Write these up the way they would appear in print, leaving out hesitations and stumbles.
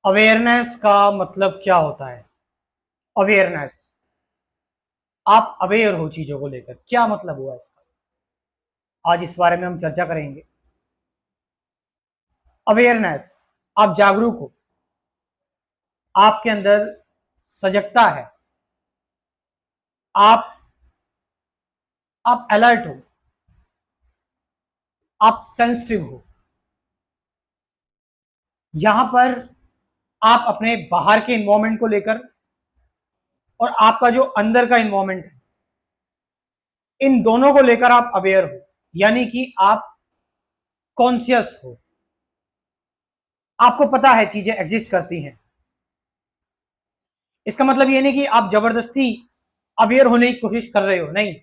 Awareness का मतलब क्या होता है? अवेयरनेस, आप अवेयर हो चीजों को लेकर, क्या मतलब हुआ इसका? आज इस बारे में हम चर्चा करेंगे। अवेयरनेस, आप जागरूक हो, आपके अंदर सजगता है, आप अलर्ट हो, आप सेंसिटिव हो। यहां पर आप अपने बाहर के इन्वायरमेंट को लेकर और आपका जो अंदर का इन्वायरमेंट है, इन दोनों को लेकर आप अवेयर हो, यानी कि आप कॉन्शियस हो, आपको पता है चीजें एग्जिस्ट करती हैं। इसका मतलब ये नहीं कि आप जबरदस्ती अवेयर होने की कोशिश कर रहे हो, नहीं।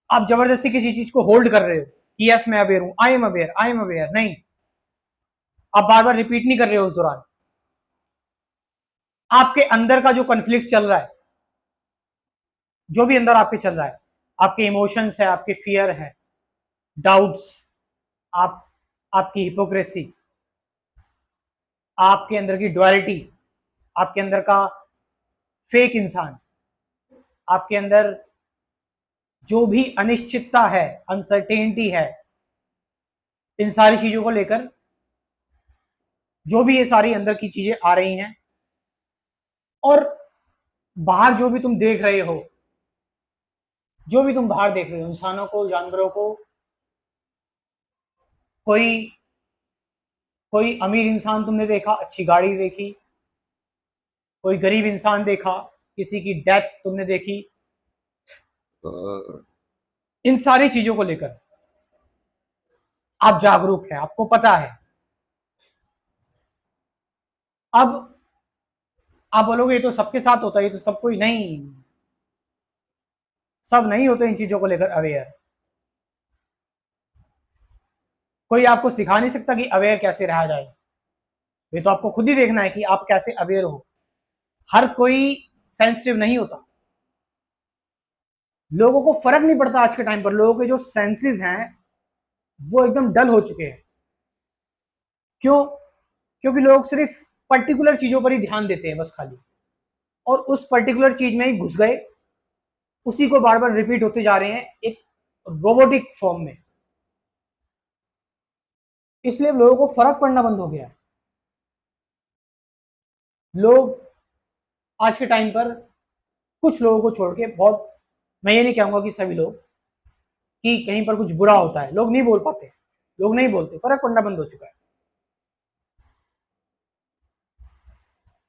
आप जबरदस्ती किसी चीज को होल्ड कर रहे हो कि यस मैं अवेयर हूं, I am aware, I am aware, नहीं। आप बार बार रिपीट नहीं कर रहे हो उस दौरान। आपके अंदर का जो कन्फ्लिक्ट चल रहा है, जो भी अंदर आपके चल रहा है, आपके इमोशंस है, आपके फियर है, डाउट्स, आप आपकी हिपोक्रेसी, आपके अंदर की डुअलिटी, आपके अंदर का फेक इंसान, आपके अंदर जो भी अनिश्चितता है, अनसर्टेनिटी है, इन सारी चीजों को लेकर जो भी ये सारी अंदर की चीजें आ रही हैं, और बाहर जो भी तुम देख रहे हो, जो भी तुम बाहर देख रहे हो, इंसानों को, जानवरों को, कोई कोई अमीर इंसान तुमने देखा, अच्छी गाड़ी देखी, कोई गरीब इंसान देखा, किसी की डेथ तुमने देखी, इन सारी चीजों को लेकर आप जागरूक है, आपको पता है। अब आप बोलोगे ये तो सबके साथ होता है, ये तो सब कोई नहीं, सब नहीं होते इन चीजों को लेकर अवेयर। कोई आपको सिखा नहीं सकता कि अवेयर कैसे रहा जाए, ये तो आपको खुद ही देखना है कि आप कैसे अवेयर हो। हर कोई सेंसिटिव नहीं होता, लोगों को फर्क नहीं पड़ता। आज के टाइम पर लोगों के जो सेंसेस हैं वो एकदम डल हो चुके हैं। क्यों? क्योंकि लोग सिर्फ पर्टिकुलर चीजों पर ही ध्यान देते हैं बस, खाली, और उस पर्टिकुलर चीज में ही घुस गए, उसी को बार बार रिपीट होते जा रहे हैं एक रोबोटिक फॉर्म में। इसलिए लोगों को फर्क पड़ना बंद हो गया है। लोग आज के टाइम पर, कुछ लोगों को छोड़ के, बहुत, मैं ये नहीं कहूंगा कि सभी लोग, कि कहीं पर कुछ बुरा होता है लोग नहीं बोल पाते, लोग नहीं बोलते, फर्क पड़ना बंद हो चुका है।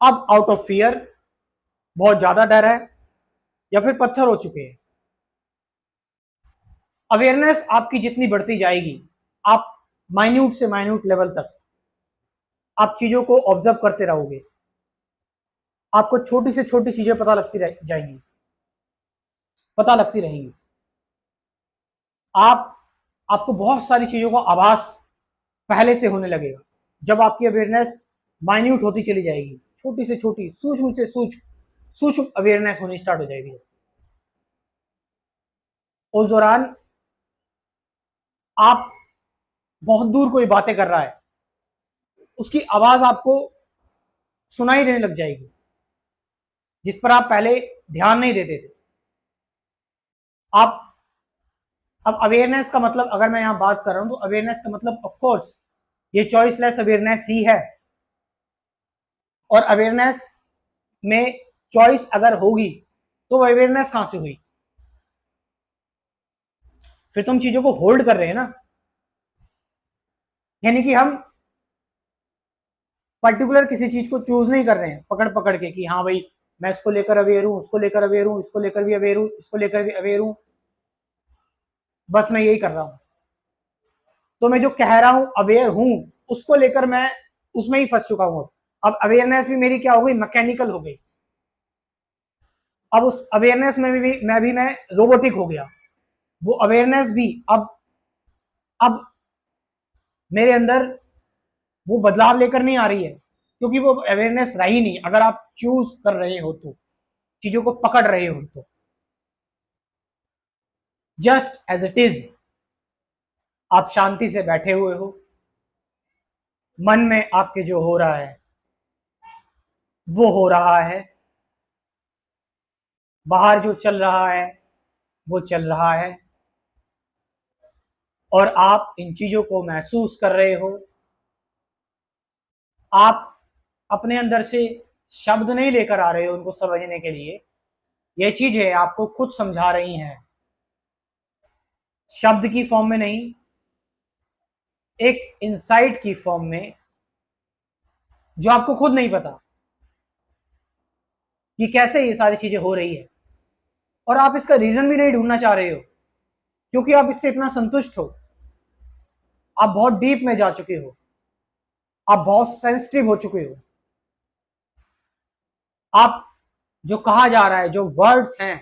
अब आउट ऑफ फियर, बहुत ज्यादा डर है, या फिर पत्थर हो चुके हैं। अवेयरनेस आपकी जितनी बढ़ती जाएगी, आप माइन्यूट से माइन्यूट लेवल तक आप चीजों को ऑब्जर्व करते रहोगे, आपको छोटी से छोटी चीजें पता लगती जाएंगी, पता लगती रहेंगी। आप आपको बहुत सारी चीजों का आभास पहले से होने लगेगा, जब आपकी अवेयरनेस माइन्यूट होती चली जाएगी, छोटी से छोटी, सूक्ष्म से सूक्ष्म सूक्ष्म अवेयरनेस होनी स्टार्ट हो जाएगी। उस दौरान आप, बहुत दूर कोई बातें कर रहा है, उसकी आवाज आपको सुनाई देने लग जाएगी, जिस पर आप पहले ध्यान नहीं देते थे। आप, अब अवेयरनेस का मतलब, अगर मैं यहां बात कर रहा हूं, तो अवेयरनेस का मतलब ऑफ कोर्स ये चॉइसलेस अवेयरनेस ही है। और अवेयरनेस में चॉइस अगर होगी तो वो अवेयरनेस कहां से हुई? फिर तुम चीजों को होल्ड कर रहे हैं ना, यानी कि हम पर्टिकुलर किसी चीज को चूज नहीं कर रहे हैं पकड़ पकड़ के कि हाँ भाई मैं इसको लेकर अवेयर हूं, उसको लेकर अवेयर हूं, इसको लेकर भी अवेयर हूं, इसको लेकर भी अवेयर हूं, बस मैं यही कर रहा हूं। तो मैं जो कह रहा हूं अवेयर हूं, उसको लेकर मैं उसमें ही फंस चुका हूं। अब अवेयरनेस भी मेरी क्या हो गई? मैकेनिकल हो गई। अब उस अवेयरनेस में भी मैं रोबोटिक हो गया। वो अवेयरनेस भी अब मेरे अंदर वो बदलाव लेकर नहीं आ रही है, क्योंकि वो अवेयरनेस रही नहीं। अगर आप चूज कर रहे हो तो, चीजों को पकड़ रहे हो तो, जस्ट एज इट इज, आप शांति से बैठे हुए हो, मन में आपके जो हो रहा है वो हो रहा है, बाहर जो चल रहा है वो चल रहा है, और आप इन चीजों को महसूस कर रहे हो। आप अपने अंदर से शब्द नहीं लेकर आ रहे हो उनको समझने के लिए, ये चीजें आपको खुद समझा रही हैं, शब्द की फॉर्म में नहीं, एक इंसाइट की फॉर्म में, जो आपको खुद नहीं पता कि कैसे ये सारी चीजें हो रही है। और आप इसका रीजन भी नहीं ढूंढना चाह रहे हो, क्योंकि आप इससे इतना संतुष्ट हो, आप बहुत डीप में जा चुके हो, आप बहुत सेंसिटिव हो चुके हो। आप जो कहा जा रहा है, जो वर्ड्स हैं,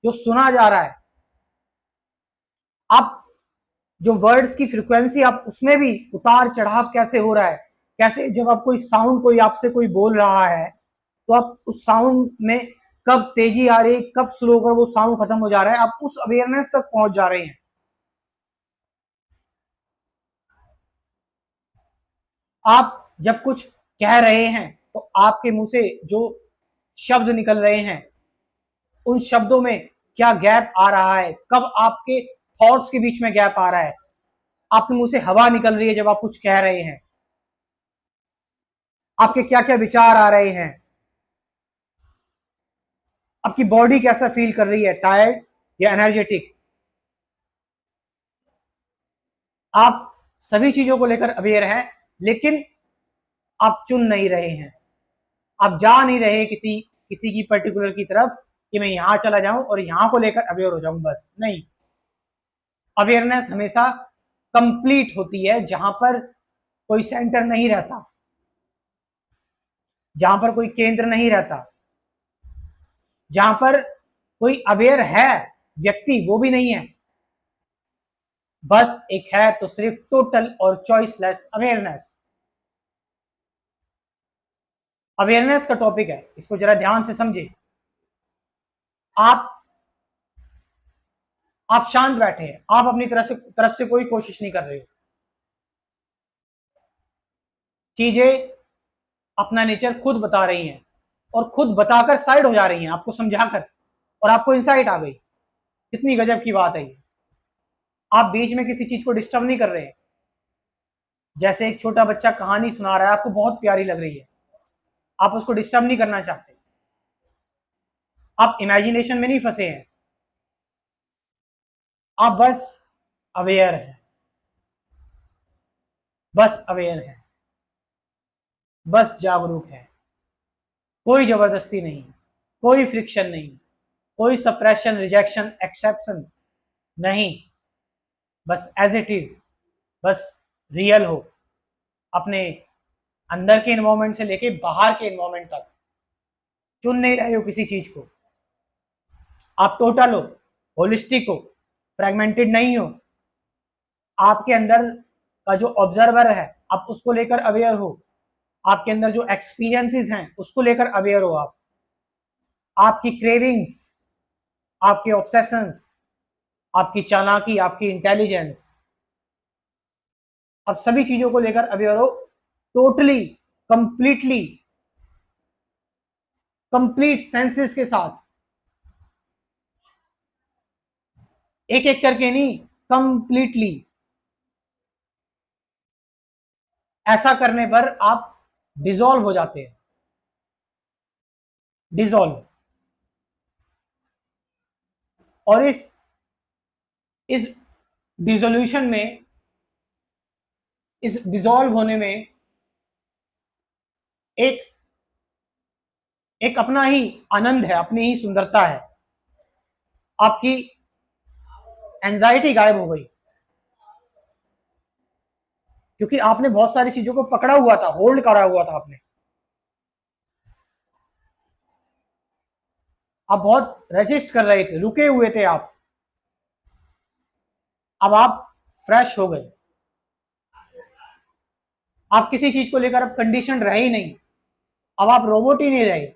जो सुना जा रहा है, आप जो वर्ड्स की फ्रीक्वेंसी, आप उसमें भी उतार चढ़ाव कैसे हो रहा है, कैसे जब आप कोई साउंड, कोई आपसे कोई बोल रहा है, तो आप उस साउंड में कब तेजी आ रही है, कब स्लो कर वो साउंड खत्म हो जा रहा है, आप उस अवेयरनेस तक पहुंच जा रहे हैं। आप जब कुछ कह रहे हैं तो आपके मुंह से जो शब्द निकल रहे हैं, उन शब्दों में क्या गैप आ रहा है, कब आपके थॉट्स के बीच में गैप आ रहा है, आपके मुंह से हवा निकल रही है जब आप कुछ कह रहे हैं, आपके क्या क्या विचार आ रहे हैं, आपकी बॉडी कैसा फील कर रही है, टायर्ड या एनर्जेटिक। आप सभी चीजों को लेकर अवेयर हैं, लेकिन आप चुन नहीं रहे हैं, आप जा नहीं रहे किसी किसी की पर्टिकुलर की तरफ कि मैं यहां चला जाऊं और यहां को लेकर अवेयर हो जाऊं, बस नहीं। अवेयरनेस हमेशा कंप्लीट होती है जहां पर कोई सेंटर नहीं रहता, जहां पर कोई केंद्र नहीं रहता, जहां पर कोई अवेयर है व्यक्ति वो भी नहीं है, बस एक है तो सिर्फ टोटल और चॉइसलेस अवेयरनेस। अवेयरनेस का टॉपिक है, इसको जरा ध्यान से समझे। आप आप शांत बैठे हैं, आप अपनी तरफ से कोई कोशिश नहीं कर रहे हो, चीजें अपना नेचर खुद बता रही हैं, और खुद बताकर साइड हो जा रही हैं आपको समझाकर, और आपको इंसाइट आ गई। कितनी गजब की बात है ये। आप बीच में किसी चीज को डिस्टर्ब नहीं कर रहे हैं, जैसे एक छोटा बच्चा कहानी सुना रहा है, आपको बहुत प्यारी लग रही है, आप उसको डिस्टर्ब नहीं करना चाहते, आप इमेजिनेशन में नहीं फंसे हैं, आप बस अवेयर हैं, बस अवेयर हैं, बस जागरूक है। कोई जबरदस्ती नहीं, कोई फ्रिक्शन नहीं, कोई सप्रेशन, रिजेक्शन, एक्सेप्शन नहीं, बस एज इट इज, बस रियल हो, अपने अंदर के इन्वायरमेंट से लेके बाहर के इन्वायरमेंट तक चुन नहीं रहे हो किसी चीज को, आप टोटल हो, होलिस्टिक हो, फ्रेगमेंटेड नहीं हो। आपके अंदर का जो ऑब्जर्वर है, आप उसको लेकर अवेयर हो, आपके अंदर जो एक्सपीरियंसेस हैं उसको लेकर अवेयर हो, आप आपकी क्रेविंग्स, आपके ऑब्सेशंस, आपकी चालाकी, आपकी इंटेलिजेंस, आप सभी चीजों को लेकर अवेयर हो, टोटली, कंप्लीटली, कंप्लीट सेंसेस के साथ, एक एक करके नहीं, कंप्लीटली। ऐसा करने पर आप डिसॉल्व हो जाते हैं, डिसॉल्व। और इस डिसोल्यूशन में, इस डिसॉल्व होने में एक एक अपना ही आनंद है, अपनी ही सुंदरता है। आपकी एंजाइटी गायब हो गई, क्योंकि आपने बहुत सारी चीजों को पकड़ा हुआ था, होल्ड करा हुआ था आपने, आप बहुत रेजिस्ट कर रहे थे, रुके हुए थे आप, अब आप फ्रेश हो गए, आप किसी चीज को लेकर अब कंडीशन रहे ही नहीं, अब आप रोबोट ही नहीं रहे,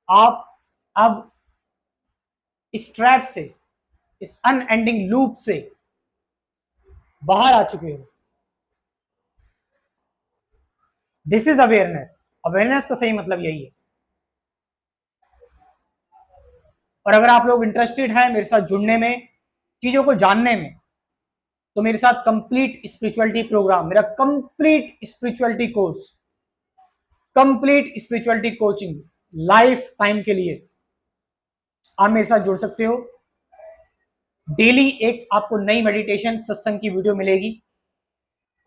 आप अब इस ट्रैप से, इस अनएंडिंग लूप से बाहर आ चुके हो। This is awareness. अवेयरनेस का सही मतलब यही है। और अगर आप लोग इंटरेस्टेड हैं मेरे साथ जुड़ने में, चीजों को जानने में, तो मेरे साथ कंप्लीट स्पिरिचुअलिटी प्रोग्राम, मेरा complete spirituality course, complete spirituality coaching life time के लिए आप मेरे साथ जुड़ सकते हो। डेली एक आपको नई मेडिटेशन सत्संग की वीडियो मिलेगी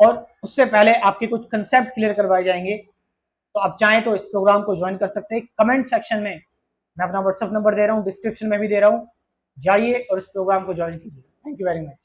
और उससे पहले आपके कुछ कंसेप्ट क्लियर करवाए जाएंगे। तो आप चाहें तो इस प्रोग्राम को ज्वाइन कर सकते हैं। कमेंट सेक्शन में मैं अपना व्हाट्सएप नंबर दे रहा हूँ, डिस्क्रिप्शन में भी दे रहा हूँ, जाइए और इस प्रोग्राम को ज्वाइन कीजिए। Thank you very much.